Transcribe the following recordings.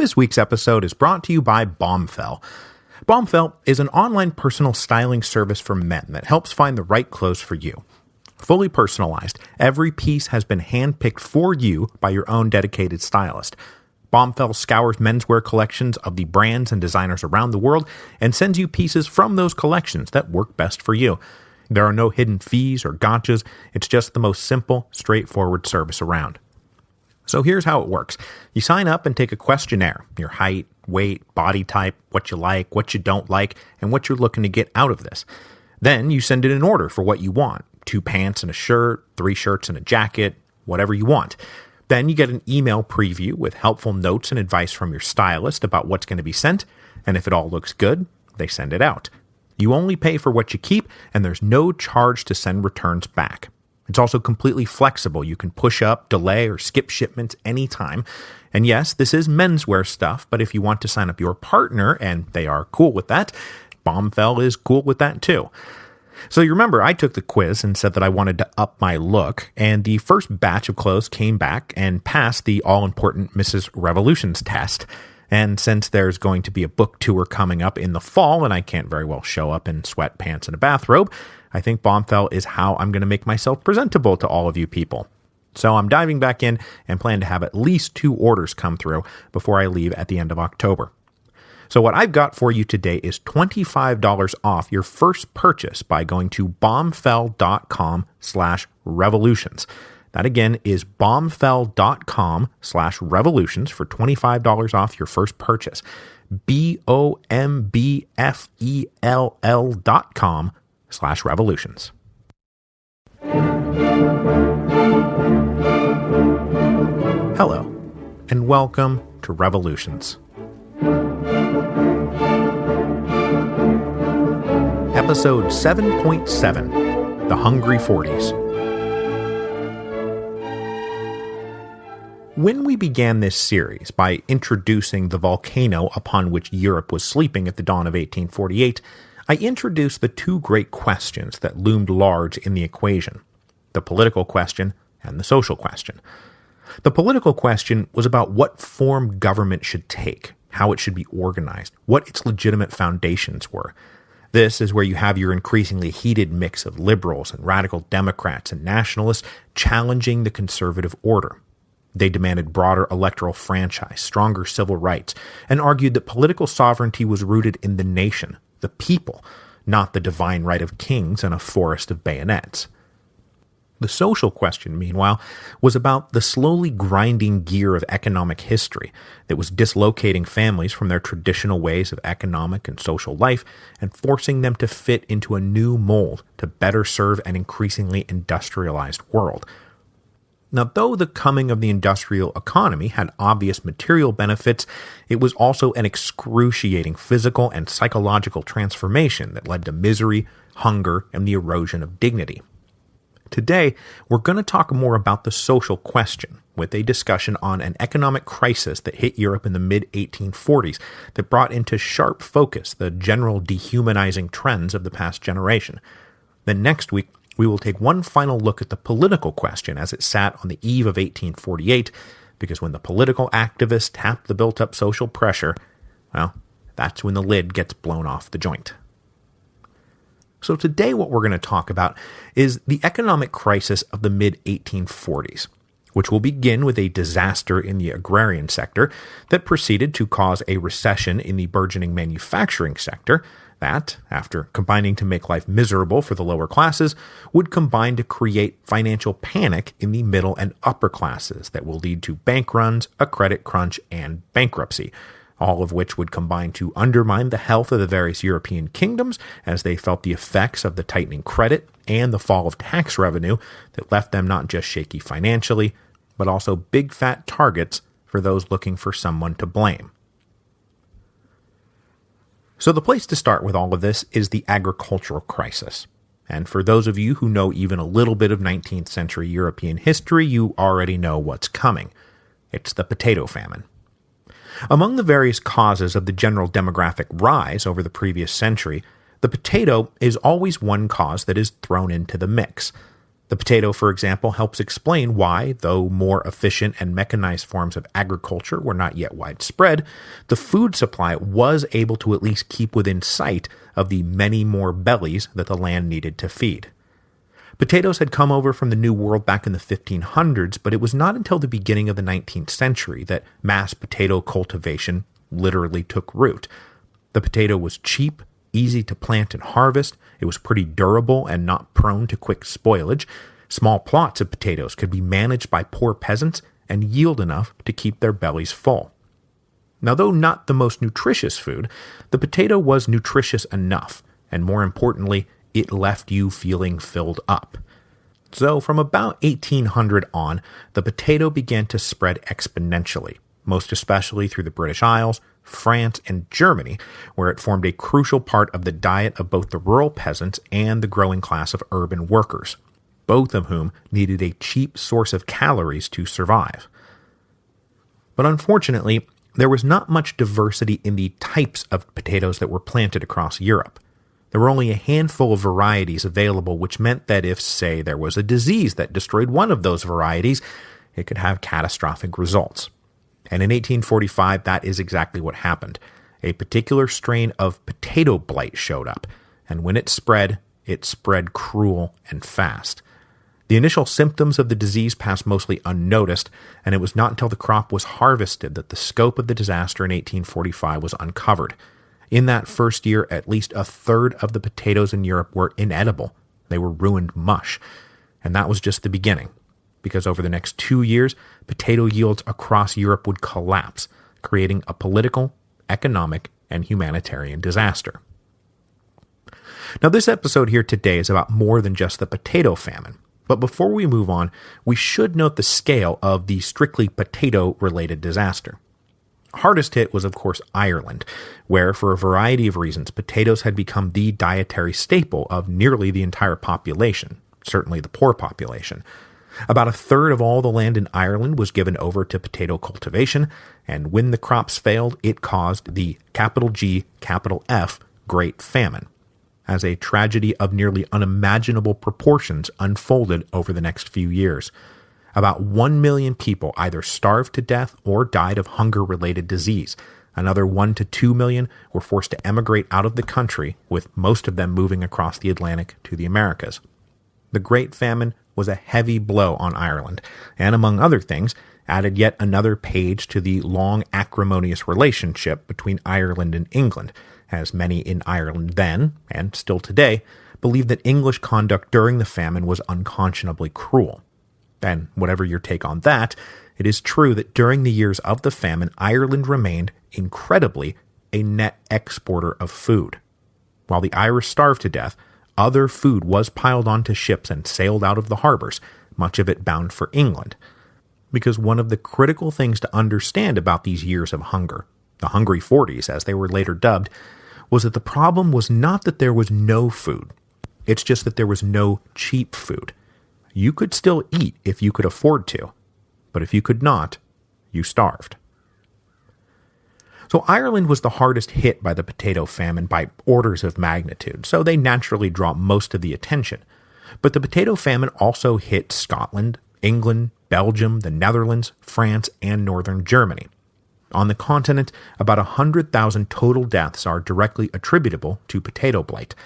This week's episode is brought to you by Bombfell. Bombfell is an online personal styling service for men that helps find the right clothes for you. Fully personalized, every piece has been handpicked for you by your own dedicated stylist. Bombfell scours menswear collections of the brands and designers around the world and sends you pieces from those collections that work best for you. There are no hidden fees or gotchas. It's just the most simple, straightforward service around. So here's how it works. You sign up and take a questionnaire: your height, weight, body type, what you like, what you don't like, and what you're looking to get out of this. Then you send in an order for what you want: 2 pants and a shirt, 3 shirts and a jacket, whatever you want. Then you get an email preview with helpful notes and advice from your stylist about what's going to be sent, and if it all looks good, they send it out. You only pay for what you keep, and there's no charge to send returns back. It's also completely flexible. You can push up, delay, or skip shipments anytime. And yes, this is menswear stuff, but if you want to sign up your partner, and they are cool with that, Bombfell is cool with that too. So you remember, I took the quiz and said that I wanted to up my look, and the first batch of clothes came back and passed the all-important Mrs. Revolution's test. And since there's going to be a book tour coming up in the fall, and I can't very well show up in sweatpants and a bathrobe, I think Bombfell is how I'm going to make myself presentable to all of you people. So I'm diving back in and plan to have at least 2 orders come through before I leave at the end of October. So what I've got for you today is $25 off your first purchase by going to bombfell.com/revolutions. That again is bombfell.com/revolutions for $25 off your first purchase. bombfell.com/revolutions. Hello, and welcome to Revolutions. Episode 7.7, The Hungry 40s. When we began this series by introducing the volcano upon which Europe was sleeping at the dawn of 1848, I introduced the 2 great questions that loomed large in the equation: the political question and the social question. The political question was about what form government should take, how it should be organized, what its legitimate foundations were. This is where you have your increasingly heated mix of liberals and radical Democrats and nationalists challenging the conservative order. They demanded broader electoral franchise, stronger civil rights, and argued that political sovereignty was rooted in the nation, the people, not the divine right of kings and a forest of bayonets. The social question, meanwhile, was about the slowly grinding gear of economic history that was dislocating families from their traditional ways of economic and social life and forcing them to fit into a new mold to better serve an increasingly industrialized world. Now, though the coming of the industrial economy had obvious material benefits, it was also an excruciating physical and psychological transformation that led to misery, hunger, and the erosion of dignity. Today, we're going to talk more about the social question, with a discussion on an economic crisis that hit Europe in the mid-1840s that brought into sharp focus the general dehumanizing trends of the past generation. Then next week, we will take one final look at the political question as it sat on the eve of 1848, because when the political activists tap the built-up social pressure, well, that's when the lid gets blown off the joint. So today what we're going to talk about is the economic crisis of the mid-1840s, which will begin with a disaster in the agrarian sector that proceeded to cause a recession in the burgeoning manufacturing sector that, after combining to make life miserable for the lower classes, would combine to create financial panic in the middle and upper classes that will lead to bank runs, a credit crunch, and bankruptcy, all of which would combine to undermine the health of the various European kingdoms as they felt the effects of the tightening credit and the fall of tax revenue that left them not just shaky financially, but also big fat targets for those looking for someone to blame. So the place to start with all of this is the agricultural crisis. And for those of you who know even a little bit of 19th century European history, you already know what's coming. It's the potato famine. Among the various causes of the general demographic rise over the previous century, the potato is always one cause that is thrown into the mix. The potato, for example, helps explain why, though more efficient and mechanized forms of agriculture were not yet widespread, the food supply was able to at least keep within sight of the many more bellies that the land needed to feed. Potatoes had come over from the New World back in the 1500s, but it was not until the beginning of the 19th century that mass potato cultivation literally took root. The potato was cheap, easy to plant and harvest, it was pretty durable and not prone to quick spoilage. Small plots of potatoes could be managed by poor peasants and yield enough to keep their bellies full. Now, though not the most nutritious food, the potato was nutritious enough, and more importantly, it left you feeling filled up. So from about 1800 on, the potato began to spread exponentially, most especially through the British Isles, France, and Germany, where it formed a crucial part of the diet of both the rural peasants and the growing class of urban workers, both of whom needed a cheap source of calories to survive. But unfortunately, there was not much diversity in the types of potatoes that were planted across Europe. There were only a handful of varieties available, which meant that if, say, there was a disease that destroyed one of those varieties, it could have catastrophic results. And in 1845, that is exactly what happened. A particular strain of potato blight showed up, and when it spread cruel and fast. The initial symptoms of the disease passed mostly unnoticed, and it was not until the crop was harvested that the scope of the disaster in 1845 was uncovered. In that first year, at least a third of the potatoes in Europe were inedible. They were ruined mush. And that was just the beginning, because over the next 2 years, potato yields across Europe would collapse, creating a political, economic, and humanitarian disaster. Now, this episode here today is about more than just the potato famine. But before we move on, we should note the scale of the strictly potato-related disaster. Hardest hit was, of course, Ireland, where, for a variety of reasons, potatoes had become the dietary staple of nearly the entire population, certainly the poor population. About a third of all the land in Ireland was given over to potato cultivation, and when the crops failed, it caused the capital G, capital F, Great Famine, as a tragedy of nearly unimaginable proportions unfolded over the next few years. About 1 million people either starved to death or died of hunger-related disease. Another 1 to 2 million were forced to emigrate out of the country, with most of them moving across the Atlantic to the Americas. The Great Famine was a heavy blow on Ireland, and among other things, added yet another page to the long acrimonious relationship between Ireland and England, as many in Ireland then, and still today, believed that English conduct during the famine was unconscionably cruel. And whatever your take on that, it is true that during the years of the famine, Ireland remained, incredibly, a net exporter of food. While the Irish starved to death, other food was piled onto ships and sailed out of the harbors, much of it bound for England. Because one of the critical things to understand about these years of hunger, the Hungry 40s as they were later dubbed, was that the problem was not that there was no food. It's just that there was no cheap food. You could still eat if you could afford to, but if you could not, you starved. So Ireland was the hardest hit by the potato famine by orders of magnitude, so they naturally draw most of the attention. But the potato famine also hit Scotland, England, Belgium, the Netherlands, France, and northern Germany. On the continent, about 100,000 total deaths are directly attributable to potato blight.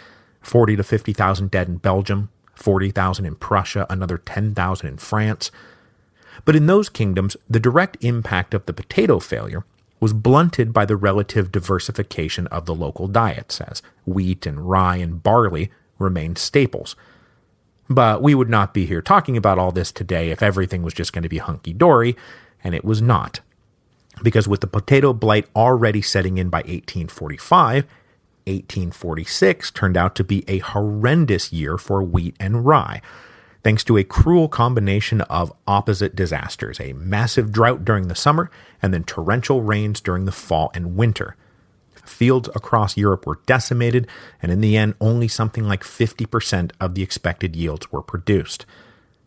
40 to 50,000 dead in Belgium, 40,000 in Prussia, another 10,000 in France. But in those kingdoms, the direct impact of the potato failure was blunted by the relative diversification of the local diets, as wheat and rye and barley remained staples. But we would not be here talking about all this today if everything was just going to be hunky-dory, and it was not. Because with the potato blight already setting in by 1845, 1846 turned out to be a horrendous year for wheat and rye, thanks to a cruel combination of opposite disasters, a massive drought during the summer and then torrential rains during the fall and winter. Fields across Europe were decimated, and in the end, only something like 50% of the expected yields were produced.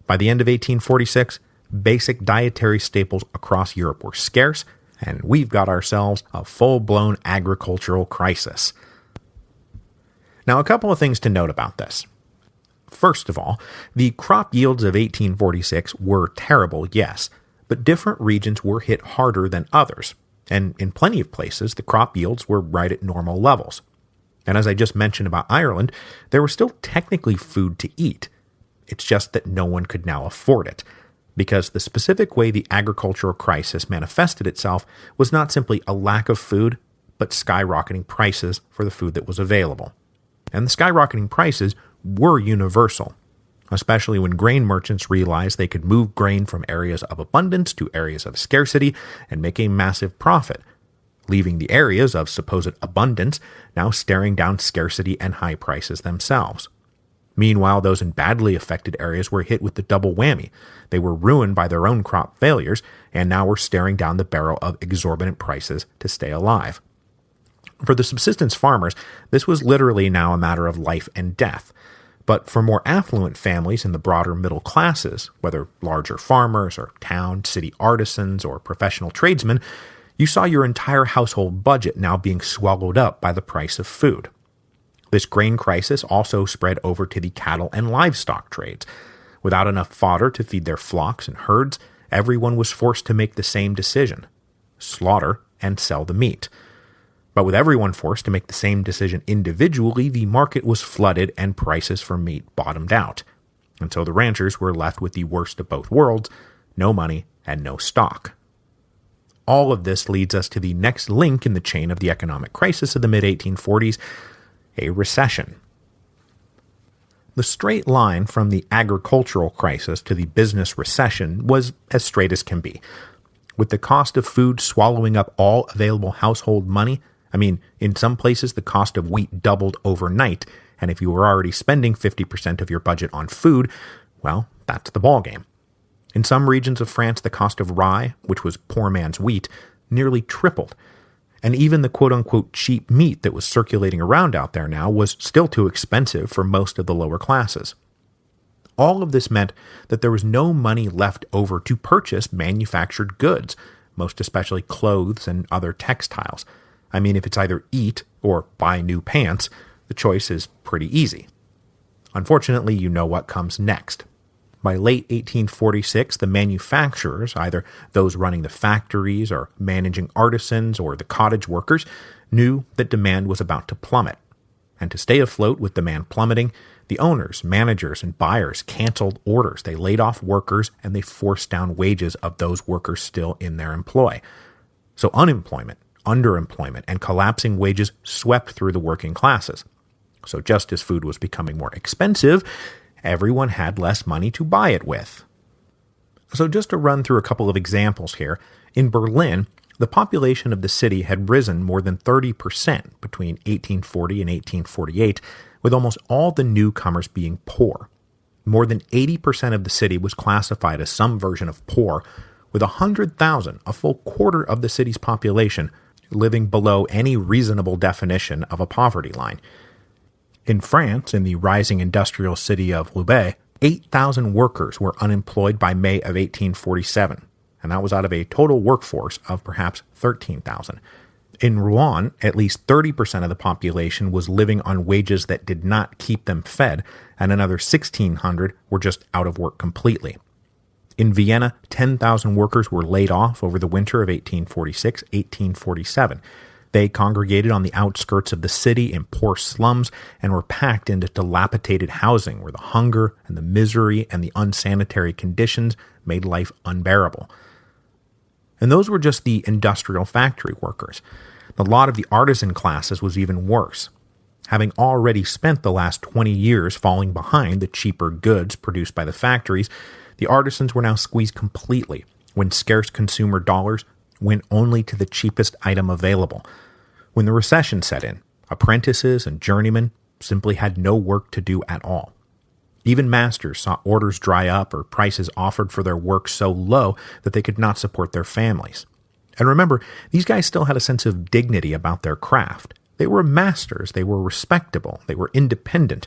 By the end of 1846, basic dietary staples across Europe were scarce, and we've got ourselves a full-blown agricultural crisis. Now, a couple of things to note about this. First of all, the crop yields of 1846 were terrible, yes, but different regions were hit harder than others, and in plenty of places the crop yields were right at normal levels. And as I just mentioned about Ireland, there was still technically food to eat. It's just that no one could now afford it, because the specific way the agricultural crisis manifested itself was not simply a lack of food, but skyrocketing prices for the food that was available. And the skyrocketing prices were universal, especially when grain merchants realized they could move grain from areas of abundance to areas of scarcity and make a massive profit, leaving the areas of supposed abundance now staring down scarcity and high prices themselves. Meanwhile, those in badly affected areas were hit with the double whammy. They were ruined by their own crop failures, and now were staring down the barrel of exorbitant prices to stay alive. For the subsistence farmers, this was literally now a matter of life and death. But for more affluent families in the broader middle classes, whether larger farmers or town, city artisans or professional tradesmen, you saw your entire household budget now being swallowed up by the price of food. This grain crisis also spread over to the cattle and livestock trades. Without enough fodder to feed their flocks and herds, everyone was forced to make the same decision: slaughter and sell the meat. But with everyone forced to make the same decision individually, the market was flooded and prices for meat bottomed out. And so the ranchers were left with the worst of both worlds: no money and no stock. All of this leads us to the next link in the chain of the economic crisis of the mid-1840s, a recession. The straight line from the agricultural crisis to the business recession was as straight as can be. With the cost of food swallowing up all available household money, in some places the cost of wheat doubled overnight, and if you were already spending 50% of your budget on food, well, that's the ballgame. In some regions of France, the cost of rye, which was poor man's wheat, nearly tripled. And even the quote-unquote cheap meat that was circulating around out there now was still too expensive for most of the lower classes. All of this meant that there was no money left over to purchase manufactured goods, most especially clothes and other textiles. If it's either eat or buy new pants, the choice is pretty easy. Unfortunately, you know what comes next. By late 1846, the manufacturers, either those running the factories or managing artisans or the cottage workers, knew that demand was about to plummet. And to stay afloat with demand plummeting, the owners, managers, and buyers canceled orders. They laid off workers, and they forced down wages of those workers still in their employ. So unemployment, underemployment, and collapsing wages swept through the working classes. So just as food was becoming more expensive, everyone had less money to buy it with. So just to run through a couple of examples here, in Berlin, the population of the city had risen more than 30% between 1840 and 1848, with almost all the newcomers being poor. More than 80% of the city was classified as some version of poor, with 100,000, a full quarter of the city's population, living below any reasonable definition of a poverty line. In France, in the rising industrial city of Roubaix, 8,000 workers were unemployed by May of 1847, and that was out of a total workforce of perhaps 13,000. In Rouen, at least 30% of the population was living on wages that did not keep them fed, and another 1,600 were just out of work completely. In Vienna, 10,000 workers were laid off over the winter of 1846-1847. They congregated on the outskirts of the city in poor slums and were packed into dilapidated housing where the hunger and the misery and the unsanitary conditions made life unbearable. And those were just the industrial factory workers. The lot of the artisan classes was even worse. Having already spent the last 20 years falling behind the cheaper goods produced by the factories, the artisans were now squeezed completely when scarce consumer dollars went only to the cheapest item available. When the recession set in, apprentices and journeymen simply had no work to do at all. Even masters saw orders dry up or prices offered for their work so low that they could not support their families. And remember, these guys still had a sense of dignity about their craft. They were masters, they were respectable, they were independent.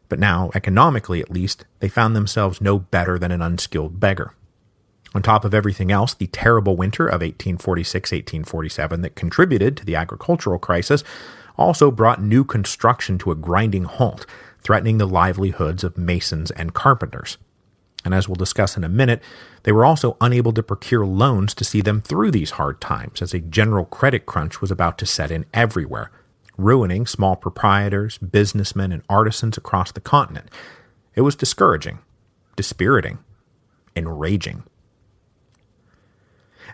But now, economically at least, they found themselves no better than an unskilled beggar. On top of everything else, the terrible winter of 1846-1847 that contributed to the agricultural crisis also brought new construction to a grinding halt, threatening the livelihoods of masons and carpenters. And as we'll discuss in a minute, they were also unable to procure loans to see them through these hard times, as a general credit crunch was about to set in everywhere, ruining small proprietors, businessmen, and artisans across the continent. It was discouraging, dispiriting, enraging.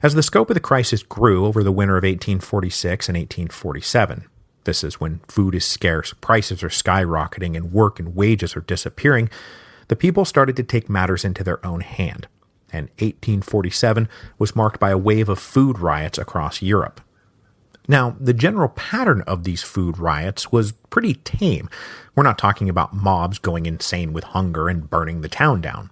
As the scope of the crisis grew over the winter of 1846 and 1847, this is when food is scarce, prices are skyrocketing, and work and wages are disappearing, the people started to take matters into their own hand, and 1847 was marked by a wave of food riots across Europe. Now, the general pattern of these food riots was pretty tame. We're not talking about mobs going insane with hunger and burning the town down.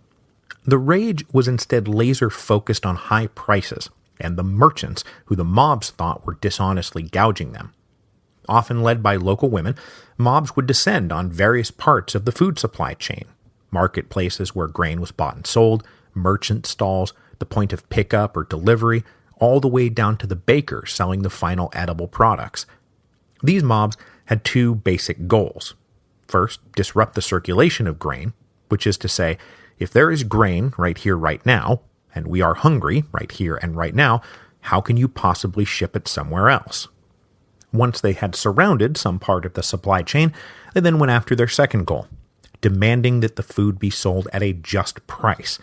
The rage was instead laser-focused on high prices and the merchants who the mobs thought were dishonestly gouging them. Often led by local women, mobs would descend on various parts of the food supply chain: marketplaces where grain was bought and sold, merchant stalls, the point of pickup or delivery, all the way down to the baker selling the final edible products. These mobs had two basic goals. First, disrupt the circulation of grain, which is to say, if there is grain right here, right now, and we are hungry right here and right now, how can you possibly ship it somewhere else? Once they had surrounded some part of the supply chain, they then went after their second goal, demanding that the food be sold at a just price,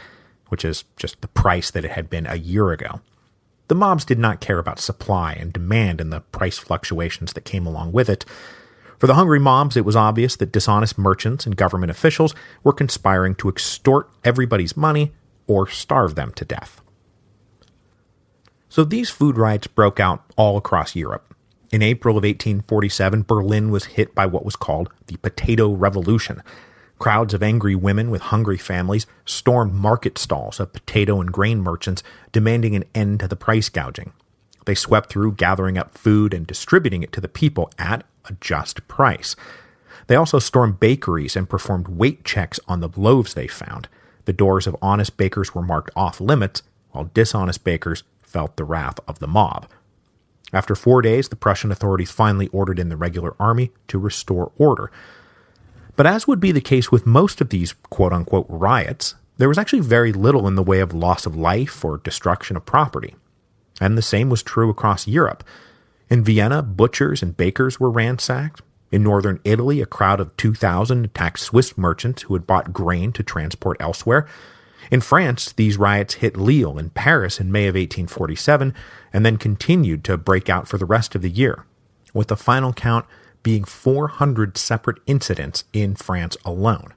which is just the price that it had been a year ago. The mobs did not care about supply and demand and the price fluctuations that came along with it. For the hungry mobs, it was obvious that dishonest merchants and government officials were conspiring to extort everybody's money or starve them to death. So these food riots broke out all across Europe. In April of 1847, Berlin was hit by what was called the Potato Revolution. Crowds of angry women with hungry families stormed market stalls of potato and grain merchants, demanding an end to the price gouging. They swept through, gathering up food and distributing it to the people at a just price. They also stormed bakeries and performed weight checks on the loaves they found. The doors of honest bakers were marked off limits, while dishonest bakers felt the wrath of the mob. After 4 days, the Prussian authorities finally ordered in the regular army to restore order. But as would be the case with most of these quote-unquote riots, there was actually very little in the way of loss of life or destruction of property. And the same was true across Europe. In Vienna, butchers and bakers were ransacked. In northern Italy, a crowd of 2,000 attacked Swiss merchants who had bought grain to transport elsewhere. In France, these riots hit Lille and Paris in May of 1847, and then continued to break out for the rest of the year, with the final count being 400 separate incidents in France alone.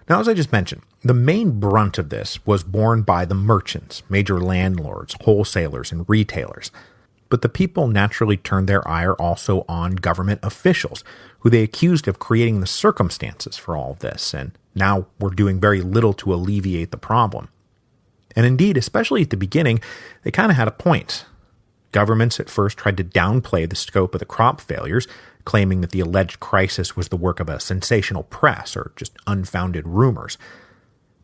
Now, as I just mentioned, the main brunt of this was borne by the merchants, major landlords, wholesalers, and retailers. But the people naturally turned their ire also on government officials, who they accused of creating the circumstances for all of this, and now were doing very little to alleviate the problem. And indeed, especially at the beginning, they kind of had a point. Governments at first tried to downplay the scope of the crop failures, claiming that the alleged crisis was the work of a sensational press or just unfounded rumors.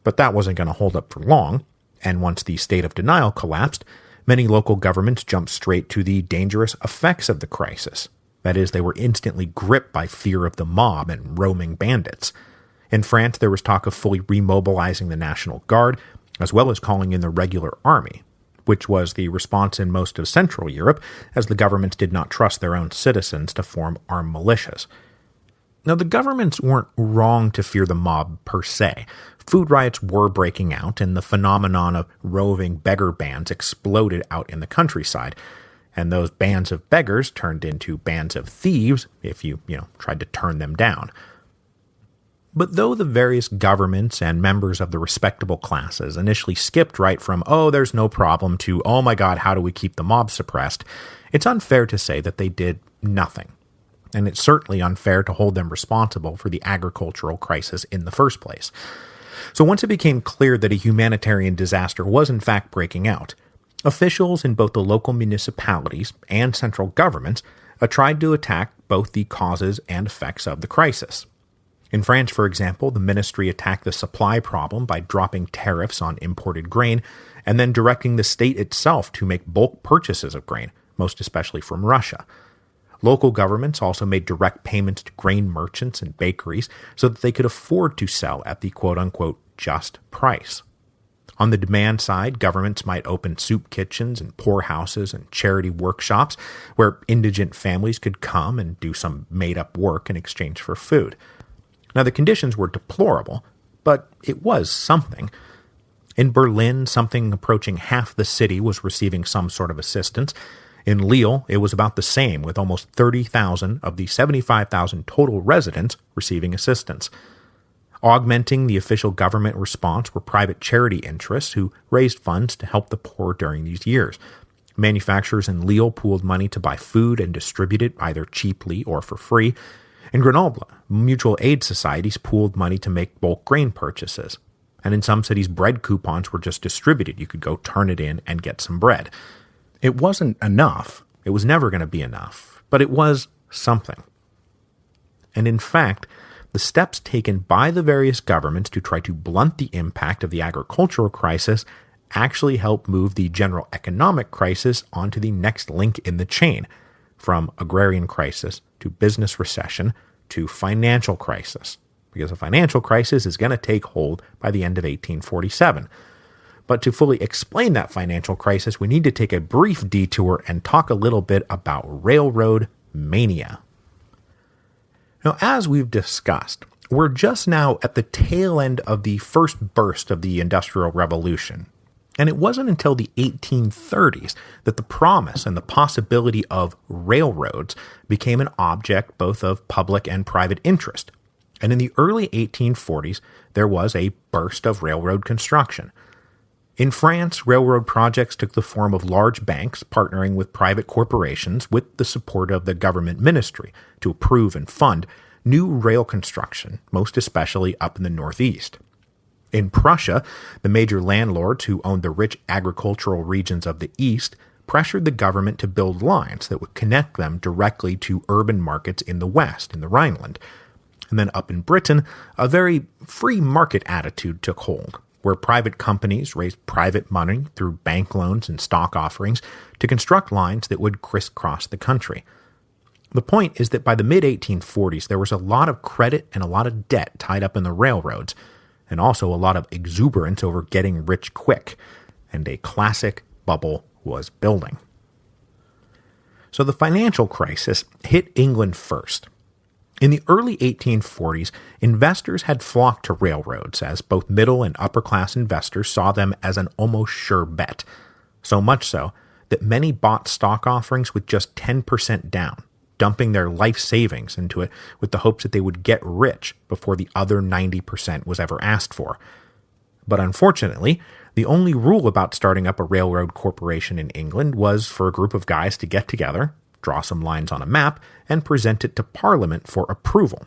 But that wasn't going to hold up for long, and once the state of denial collapsed, many local governments jumped straight to the dangerous effects of the crisis. That is, they were instantly gripped by fear of the mob and roaming bandits. In France, there was talk of fully remobilizing the National Guard, as well as calling in the regular army, which was the response in most of Central Europe, as the governments did not trust their own citizens to form armed militias. Now, the governments weren't wrong to fear the mob per se. Food riots were breaking out, and the phenomenon of roving beggar bands exploded out in the countryside, and those bands of beggars turned into bands of thieves if you tried to turn them down. But though the various governments and members of the respectable classes initially skipped right from, oh, there's no problem, to, oh my God, how do we keep the mob suppressed, it's unfair to say that they did nothing. And it's certainly unfair to hold them responsible for the agricultural crisis in the first place. So once it became clear that a humanitarian disaster was in fact breaking out, officials in both the local municipalities and central governments tried to attack both the causes and effects of the crisis. In France, for example, the ministry attacked the supply problem by dropping tariffs on imported grain and then directing the state itself to make bulk purchases of grain, most especially from Russia. Local governments also made direct payments to grain merchants and bakeries so that they could afford to sell at the quote-unquote just price. On the demand side, governments might open soup kitchens and poorhouses and charity workshops where indigent families could come and do some made-up work in exchange for food. Now, the conditions were deplorable, but it was something. In Berlin, something approaching half the city was receiving some sort of assistance. In Lille, it was about the same, with almost 30,000 of the 75,000 total residents receiving assistance. Augmenting the official government response were private charity interests who raised funds to help the poor during these years. Manufacturers in Lille pooled money to buy food and distribute it either cheaply or for free. In Grenoble, mutual aid societies pooled money to make bulk grain purchases. And in some cities, bread coupons were just distributed. You could go turn it in and get some bread. It wasn't enough. It was never going to be enough. But it was something. And in fact, the steps taken by the various governments to try to blunt the impact of the agricultural crisis actually helped move the general economic crisis onto the next link in the chain, from agrarian crisis to business recession to financial crisis, because a financial crisis is going to take hold by the end of 1847. But to fully explain that financial crisis, we need to take a brief detour and talk a little bit about railroad mania. Now, as we've discussed, we're just now at the tail end of the first burst of the Industrial Revolution. And it wasn't until the 1830s that the promise and the possibility of railroads became an object both of public and private interest. And in the early 1840s, there was a burst of railroad construction. In France, railroad projects took the form of large banks partnering with private corporations with the support of the government ministry to approve and fund new rail construction, most especially up in the Northeast. In Prussia, the major landlords who owned the rich agricultural regions of the East pressured the government to build lines that would connect them directly to urban markets in the West, in the Rhineland. And then up in Britain, a very free market attitude took hold, where private companies raised private money through bank loans and stock offerings to construct lines that would crisscross the country. The point is that by the mid-1840s, there was a lot of credit and a lot of debt tied up in the railroads, and also a lot of exuberance over getting rich quick, and a classic bubble was building. So the financial crisis hit England first. In the early 1840s, investors had flocked to railroads as both middle and upper-class investors saw them as an almost sure bet, so much so that many bought stock offerings with just 10% down, dumping their life savings into it with the hopes that they would get rich before the other 90% was ever asked for. But unfortunately, the only rule about starting up a railroad corporation in England was for a group of guys to get together, draw some lines on a map, and present it to Parliament for approval.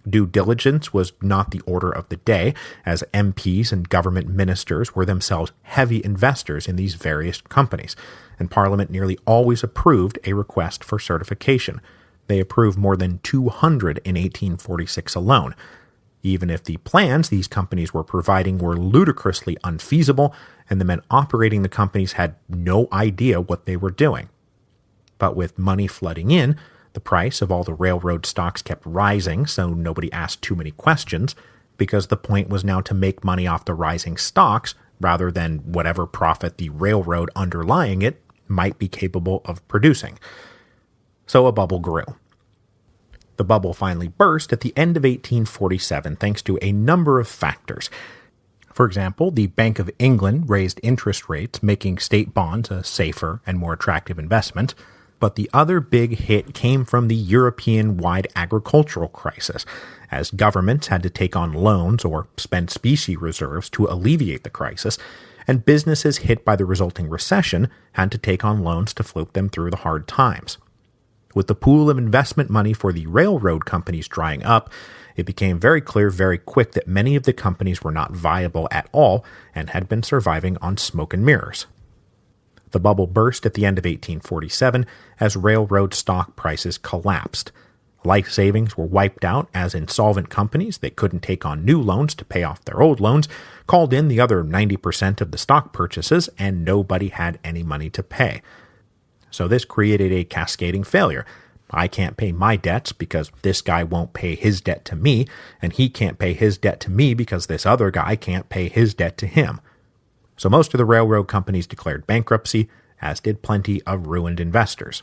Due diligence was not the order of the day, as MPs and government ministers were themselves heavy investors in these various companies, and Parliament nearly always approved a request for certification. They approved more than 200 in 1846 alone, even if the plans these companies were providing were ludicrously unfeasible, and the men operating the companies had no idea what they were doing. But with money flooding in, the price of all the railroad stocks kept rising, so nobody asked too many questions, because the point was now to make money off the rising stocks rather than whatever profit the railroad underlying it might be capable of producing. So a bubble grew. The bubble finally burst at the end of 1847 thanks to a number of factors. For example, the Bank of England raised interest rates, making state bonds a safer and more attractive investment. But the other big hit came from the European-wide agricultural crisis, as governments had to take on loans or spend specie reserves to alleviate the crisis, and businesses hit by the resulting recession had to take on loans to float them through the hard times. With the pool of investment money for the railroad companies drying up, it became very clear very quick that many of the companies were not viable at all and had been surviving on smoke and mirrors. The bubble burst at the end of 1847 as railroad stock prices collapsed. Life savings were wiped out as insolvent companies that couldn't take on new loans to pay off their old loans called in the other 90% of the stock purchases, and nobody had any money to pay. So this created a cascading failure. I can't pay my debts because this guy won't pay his debt to me, and he can't pay his debt to me because this other guy can't pay his debt to him. So most of the railroad companies declared bankruptcy, as did plenty of ruined investors.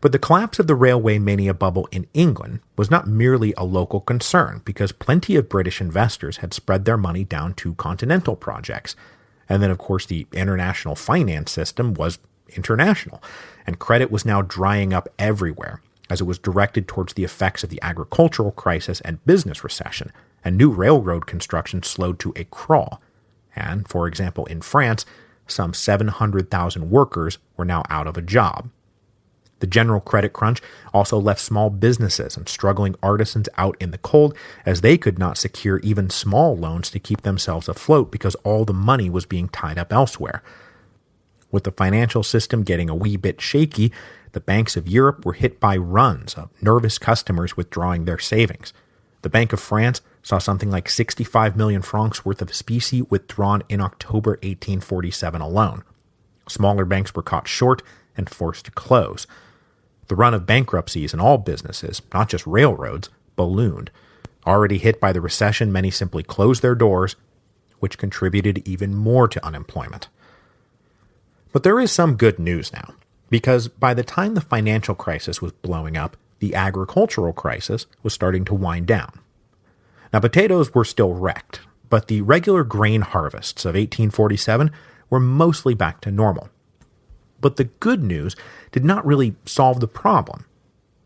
But the collapse of the railway mania bubble in England was not merely a local concern, because plenty of British investors had spread their money down to continental projects. And then, of course, the international finance system was international, and credit was now drying up everywhere, as it was directed towards the effects of the agricultural crisis and business recession, and new railroad construction slowed to a crawl. And, for example, in France, some 700,000 workers were now out of a job. The general credit crunch also left small businesses and struggling artisans out in the cold, as they could not secure even small loans to keep themselves afloat because all the money was being tied up elsewhere. With the financial system getting a wee bit shaky, the banks of Europe were hit by runs of nervous customers withdrawing their savings. The Bank of France saw something like 65 million francs worth of specie withdrawn in October 1847 alone. Smaller banks were caught short and forced to close. The run of bankruptcies in all businesses, not just railroads, ballooned. Already hit by the recession, many simply closed their doors, which contributed even more to unemployment. But there is some good news now, because by the time the financial crisis was blowing up, the agricultural crisis was starting to wind down. Now, potatoes were still wrecked, but the regular grain harvests of 1847 were mostly back to normal. But the good news did not really solve the problem,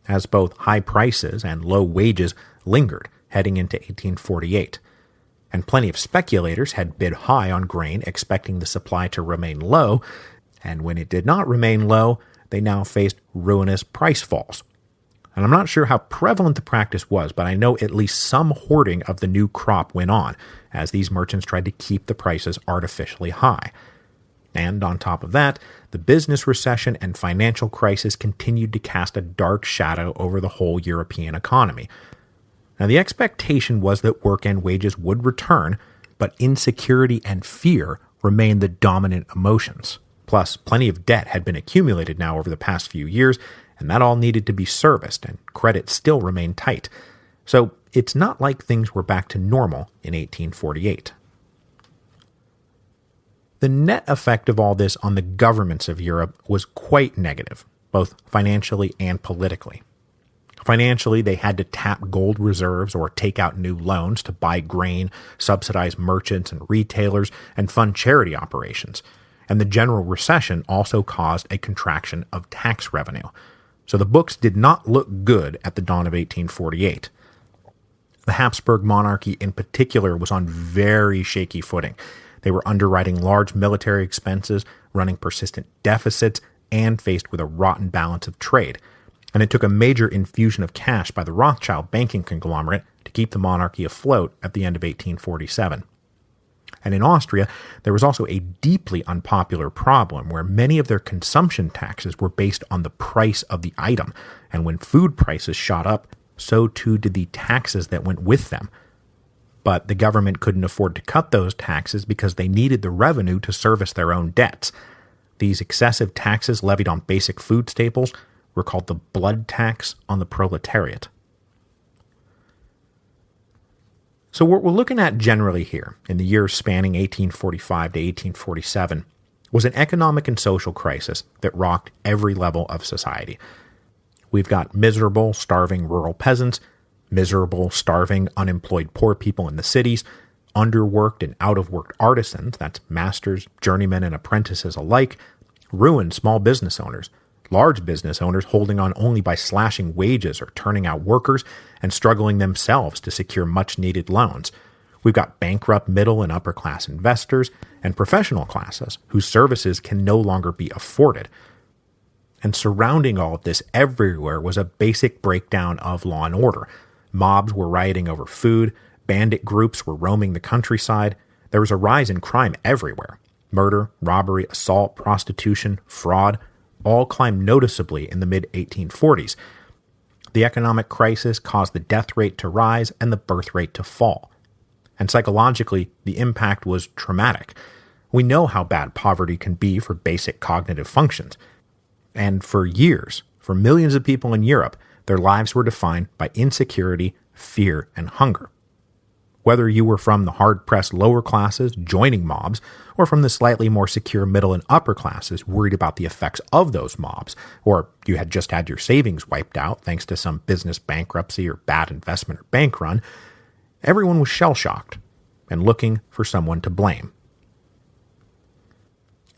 as both high prices and low wages lingered heading into 1848, and plenty of speculators had bid high on grain expecting the supply to remain low, and when it did not remain low, they now faced ruinous price falls. And I'm not sure how prevalent the practice was, but I know at least some hoarding of the new crop went on, as these merchants tried to keep the prices artificially high. And on top of that, the business recession and financial crisis continued to cast a dark shadow over the whole European economy. Now, the expectation was that work and wages would return, but insecurity and fear remained the dominant emotions. Plus, plenty of debt had been accumulated now over the past few years, and that all needed to be serviced, and credit still remained tight. So it's not like things were back to normal in 1848. The net effect of all this on the governments of Europe was quite negative, both financially and politically. Financially, they had to tap gold reserves or take out new loans to buy grain, subsidize merchants and retailers, and fund charity operations. And the general recession also caused a contraction of tax revenue. So the books did not look good at the dawn of 1848. The Habsburg monarchy in particular was on very shaky footing. They were underwriting large military expenses, running persistent deficits, and faced with a rotten balance of trade. And it took a major infusion of cash by the Rothschild banking conglomerate to keep the monarchy afloat at the end of 1847. And in Austria, there was also a deeply unpopular problem where many of their consumption taxes were based on the price of the item, and when food prices shot up, so too did the taxes that went with them. But the government couldn't afford to cut those taxes because they needed the revenue to service their own debts. These excessive taxes levied on basic food staples were called the blood tax on the proletariat. So what we're looking at generally here, in the years spanning 1845 to 1847, was an economic and social crisis that rocked every level of society. We've got miserable, starving rural peasants, miserable, starving, unemployed poor people in the cities, underworked and out-of-work artisans, that's masters, journeymen, and apprentices alike, ruined small business owners, large business owners holding on only by slashing wages or turning out workers and struggling themselves to secure much-needed loans. We've got bankrupt middle and upper-class investors and professional classes whose services can no longer be afforded. And surrounding all of this everywhere was a basic breakdown of law and order. Mobs were rioting over food, bandit groups were roaming the countryside, there was a rise in crime everywhere. Murder, robbery, assault, prostitution, fraud, all climbed noticeably in the mid-1840s. The economic crisis caused the death rate to rise and the birth rate to fall. And psychologically, the impact was traumatic. We know how bad poverty can be for basic cognitive functions. And for years, For millions of people in Europe, their lives were defined by insecurity, fear, and hunger. Whether you were from the hard-pressed lower classes joining mobs, or from the slightly more secure middle and upper classes worried about the effects of those mobs, or you had just had your savings wiped out thanks to some business bankruptcy or bad investment or bank run, everyone was shell-shocked and looking for someone to blame.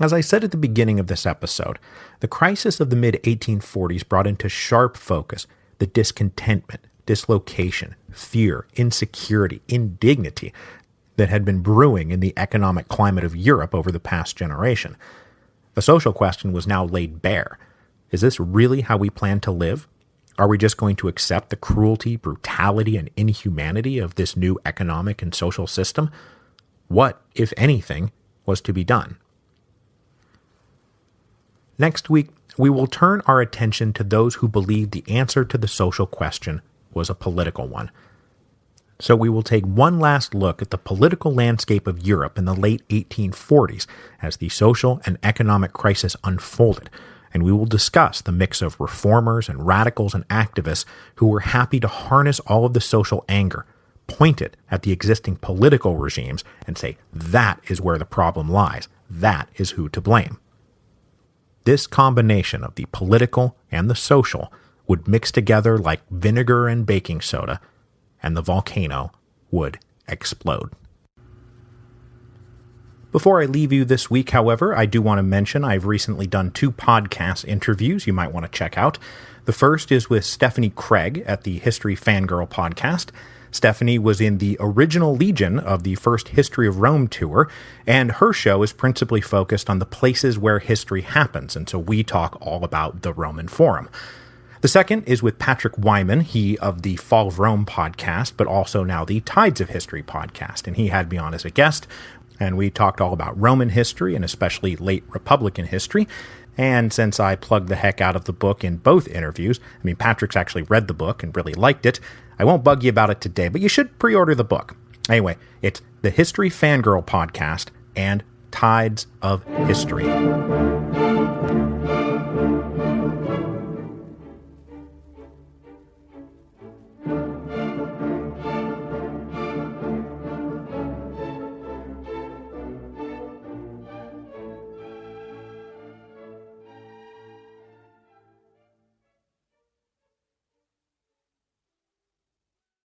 As I said at the beginning of this episode, the crisis of the mid-1840s brought into sharp focus the discontentment, dislocation, fear, insecurity, indignity that had been brewing in the economic climate of Europe over the past generation. The social question was now laid bare. Is this really how we plan to live? Are we just going to accept the cruelty, brutality, and inhumanity of this new economic and social system? What, if anything, was to be done? Next week, we will turn our attention to those who believe the answer to the social question was a political one. So we will take one last look at the political landscape of Europe in the late 1840s as the social and economic crisis unfolded, and we will discuss the mix of reformers and radicals and activists who were happy to harness all of the social anger, point it at the existing political regimes, and say that is where the problem lies, that is who to blame. This combination of the political and the social would mix together like vinegar and baking soda, and the volcano would explode. Before I leave you this week, however, I do want to mention I've recently done 2 podcast interviews you might want to check out. The first is with Stephanie Craig at the History Fangirl podcast. Stephanie was in the original Legion of the first History of Rome tour, and her show is principally focused on the places where history happens, and so we talk all about the Roman Forum. The second is with Patrick Wyman, he of the Fall of Rome podcast, but also now the Tides of History podcast, and he had me on as a guest, and we talked all about Roman history and especially late Republican history. And since I plugged the heck out of the book in both interviews, Patrick's actually read the book and really liked it, I won't bug you about it today, but you should pre-order the book. Anyway, it's the History Fangirl podcast and Tides of History.